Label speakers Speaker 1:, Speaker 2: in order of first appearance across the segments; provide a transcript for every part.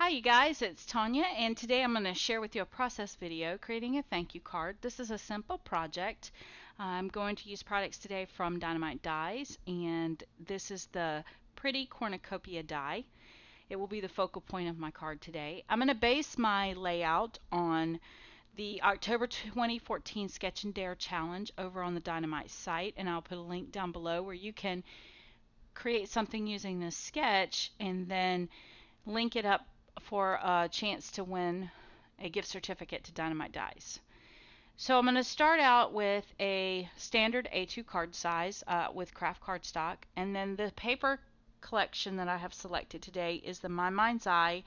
Speaker 1: Hi you guys, it's Tonya, and today I'm going to share with you a process video creating a thank you card. This is a simple project. I'm going to use products today from Die-namites Dies, and this is the pretty cornucopia die. It will be the focal point of my card today. I'm going to base my layout on the October 2014 Sketch and Dare Challenge over on the Die-namites site, and I'll put a link down below where you can create something using this sketch and then link it up for a chance to win a gift certificate to Die-namites Dies. So I'm going to start out with a standard A2 card size with craft cardstock, and then the paper collection that I have selected today is the My Mind's Eye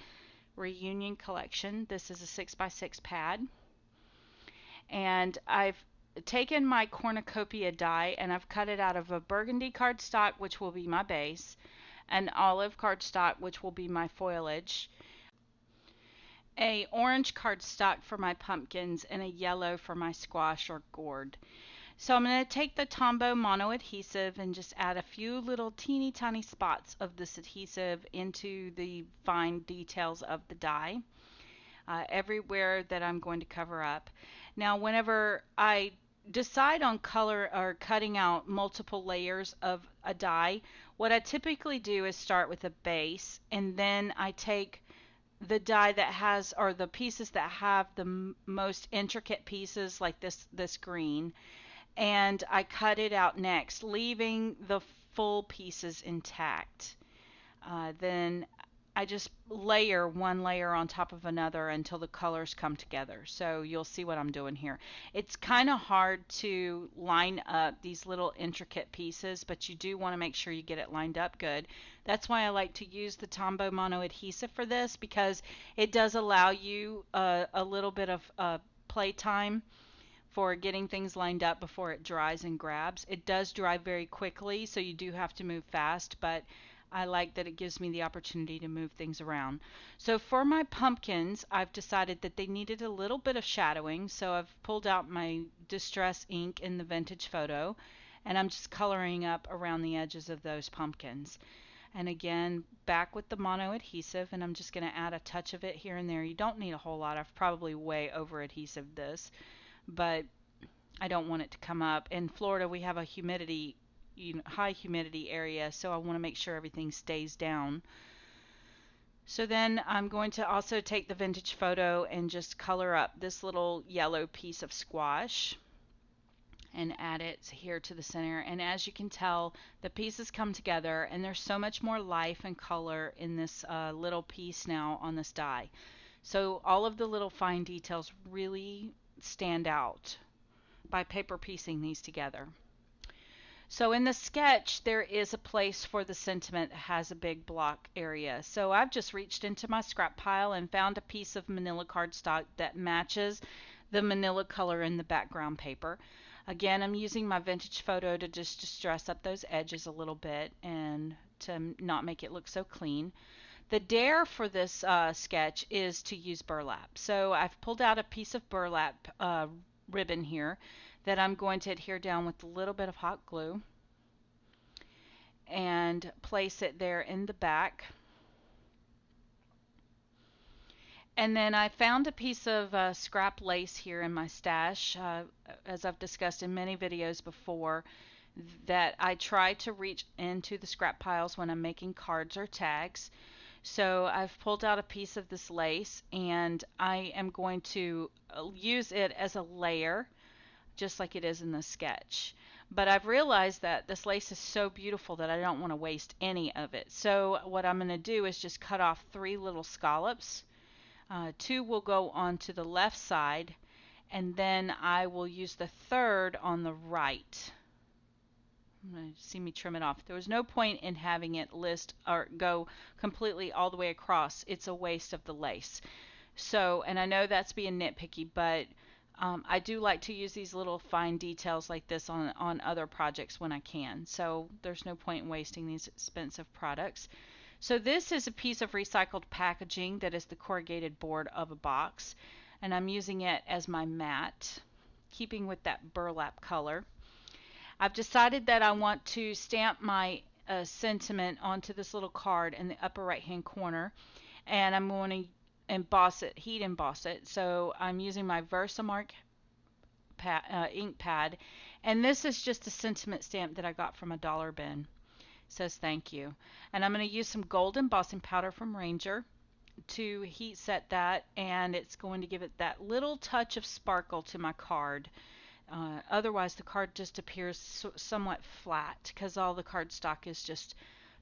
Speaker 1: Reunion Collection. This is a 6x6 pad, and I've taken my cornucopia die and I've cut it out of a burgundy cardstock, which will be my base, an olive cardstock, which will be my foliage, a orange cardstock for my pumpkins, and a yellow for my squash or gourd. So I'm going to take the Tombow mono adhesive and just add a few little teeny tiny spots of this adhesive into the fine details of the die, everywhere that I'm going to cover up. Now whenever I decide on color or cutting out multiple layers of a die, what I typically do is start with a base, and then I take the die that has, or the pieces that have the most intricate pieces, like this green, and I cut it out next, leaving the full pieces intact. Then I just layer one layer on top of another until the colors come together. So you'll see what I'm doing here. It's kind of hard to line up these little intricate pieces, but you do want to make sure you get it lined up good. That's why I like to use the Tombow mono adhesive for this, because it does allow you a little bit of play time for getting things lined up before it dries and grabs. It does dry very quickly, so you do have to move fast, but I like that it gives me the opportunity to move things around. So for my pumpkins, I've decided that they needed a little bit of shadowing, so I've pulled out my distress ink in the vintage photo, and I'm just coloring up around the edges of those pumpkins. And again, back with the mono adhesive, and I'm just going to add a touch of it here and there. You don't need a whole lot. I've probably way over adhesive this, but I don't want it to come up. In Florida, we have a high humidity area, so I want to make sure everything stays down. So then I'm going to also take the vintage photo and just color up this little yellow piece of squash and add it here to the center. And as you can tell, the pieces come together, and there's so much more life and color in this little piece now on this die. So all of the little fine details really stand out by paper piecing these together. So in the sketch, there is a place for the sentiment that has a big block area. So I've just reached into my scrap pile and found a piece of manila cardstock that matches the manila color in the background paper. Again, I'm using my vintage photo to just dress up those edges a little bit and to not make it look so clean. The dare for this sketch is to use burlap. So I've pulled out a piece of burlap ribbon here that I'm going to adhere down with a little bit of hot glue and place it there in the back. And then I found a piece of scrap lace here in my stash, as I've discussed in many videos before, that I try to reach into the scrap piles when I'm making cards or tags. So I've pulled out a piece of this lace, and I am going to use it as a layer, just like it is in the sketch. But I've realized that this lace is so beautiful that I don't want to waste any of it. So what I'm going to do is just cut off 3 little scallops. 2 will go onto the left side, and then I will use the 3rd on the right. I'm going to see me trim it off. There was no point in having it list or go completely all the way across. It's a waste of the lace. So, and I know that's being nitpicky, but I do like to use these little fine details like this on other projects when I can. So there's no point in wasting these expensive products. So this is a piece of recycled packaging that is the corrugated board of a box, and I'm using it as my mat, keeping with that burlap color. I've decided that I want to stamp my sentiment onto this little card in the upper right hand corner, and I'm going to emboss it, heat emboss it. So I'm using my Versamark ink pad, and this is just a sentiment stamp that I got from a dollar bin. It says thank you. And I'm going to use some gold embossing powder from Ranger to heat set that, and it's going to give it that little touch of sparkle to my card. Otherwise the card just appears somewhat flat because all the cardstock is just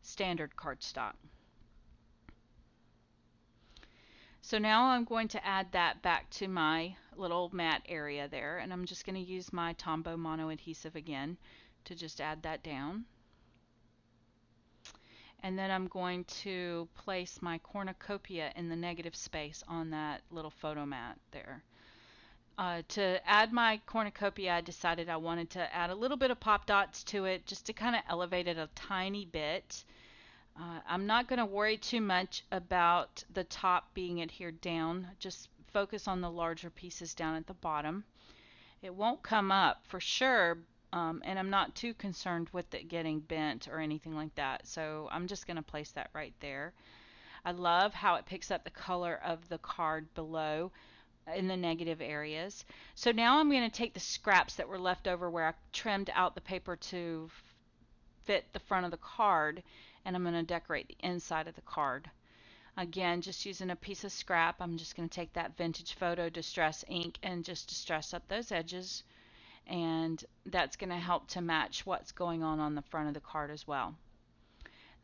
Speaker 1: standard cardstock. So now I'm going to add that back to my little matte area there, and I'm just going to use my Tombow mono adhesive again to just add that down. And then I'm going to place my cornucopia in the negative space on that little photo mat there. To add my cornucopia, I decided I wanted to add a little bit of pop dots to it just to kind of elevate it a tiny bit. I'm not going to worry too much about the top being adhered down. Just focus on the larger pieces down at the bottom. It won't come up for sure, and I'm not too concerned with it getting bent or anything like that. So I'm just going to place that right there. I love how it picks up the color of the card below in the negative areas. So now I'm going to take the scraps that were left over where I trimmed out the paper to fit the front of the card, and I'm going to decorate the inside of the card. Again, just using a piece of scrap, I'm just going to take that vintage photo distress ink and just distress up those edges, and that's going to help to match what's going on the front of the card as well.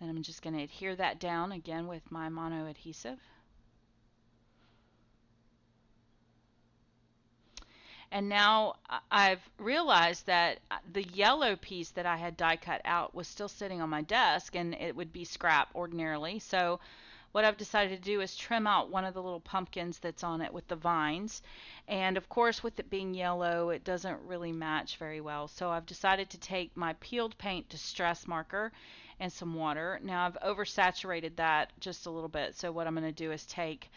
Speaker 1: Then I'm just going to adhere that down again with my mono adhesive. And now I've realized that the yellow piece that I had die cut out was still sitting on my desk, and it would be scrap ordinarily. So what I've decided to do is trim out one of the little pumpkins that's on it with the vines. And of course, with it being yellow, it doesn't really match very well. So I've decided to take my peeled paint distress marker and some water. Now I've oversaturated that just a little bit. So what I'm going to do is take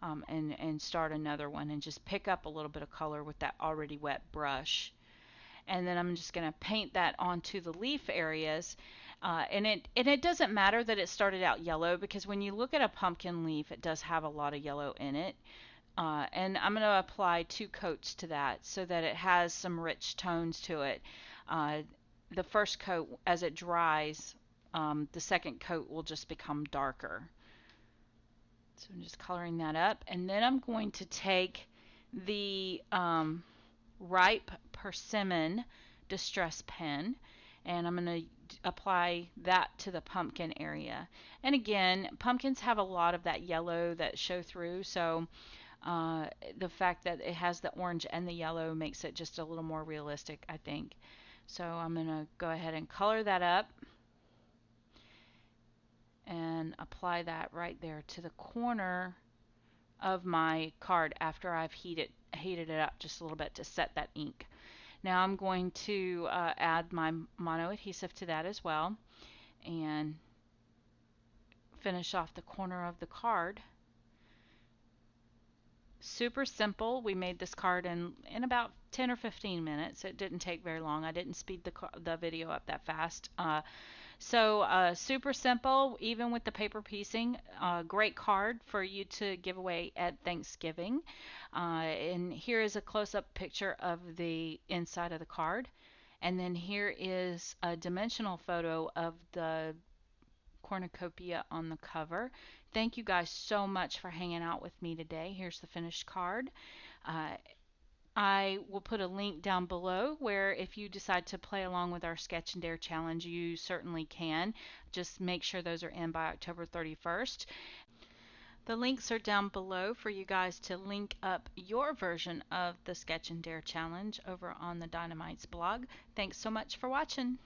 Speaker 1: and start another one and just pick up a little bit of color with that already wet brush. And then I'm just going to paint that onto the leaf areas. And it doesn't matter that it started out yellow, because when you look at a pumpkin leaf, it does have a lot of yellow in it. And I'm going to apply 2 coats to that so that it has some rich tones to it. The first coat, as it dries, the second coat will just become darker. So I'm just coloring that up, and then I'm going to take the Ripe Persimmon Distress Pen, and I'm going to apply that to the pumpkin area. And again, pumpkins have a lot of that yellow that show through, so the fact that it has the orange and the yellow makes it just a little more realistic, I think. So I'm going to go ahead and color that up and apply that right there to the corner of my card after I've heated it up just a little bit to set that ink. Now I'm going to add my mono adhesive to that as well and finish off the corner of the card. Super simple. We made this card in about 10 or 15 minutes. It didn't take very long. I didn't speed the video up that fast. So super simple, even with the paper piecing. Great card for you to give away at Thanksgiving. And here is a close-up picture of the inside of the card. And then here is a dimensional photo of the cornucopia on the cover. Thank you guys so much for hanging out with me today. Here's the finished card. I will put a link down below where if you decide to play along with our Sketch and Dare challenge, you certainly can. Just make sure those are in by October 31st. The links are down below for you guys to link up your version of the Sketch and Dare challenge over on the Die-namites blog. Thanks so much for watching.